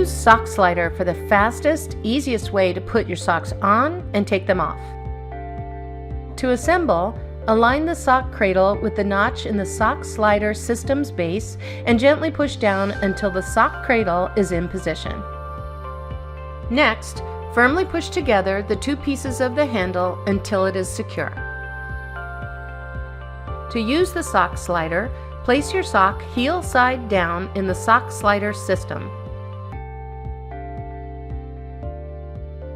Use Sock Slider for the fastest, easiest way to put your socks on and take them off. To assemble, align the sock cradle with the notch in the Sock Slider system's base and gently push down until the sock cradle is in position. Next, firmly push together the two pieces of the handle until it is secure. To use the sock slider, place your sock heel side down in the sock slider system.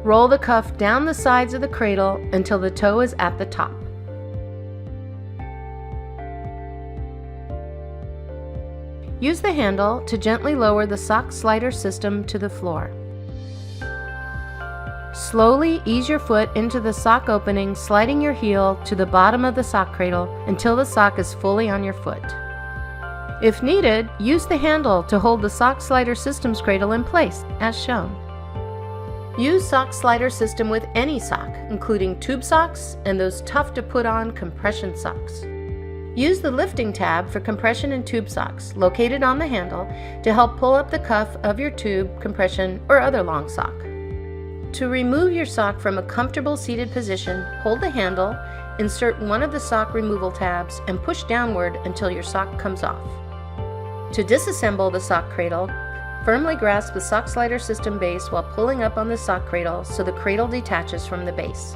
Roll the cuff down the sides of the cradle until the toe is at the top. Use the handle to gently lower the sock slider system to the floor. Slowly ease your foot into the sock opening, sliding your heel to the bottom of the sock cradle until the sock is fully on your foot. If needed, use the handle to hold the sock slider system's cradle in place, as shown. Use sock slider system with any sock, including tube socks and those tough to put on compression socks. Use the lifting tab for compression and tube socks, located on the handle, to help pull up the cuff of your tube, compression, or other long sock. To remove your sock from a comfortable seated position, hold the handle, insert one of the sock removal tabs, and push downward until your sock comes off. To disassemble the sock cradle, firmly grasp the sock slider system base while pulling up on the sock cradle so the cradle detaches from the base.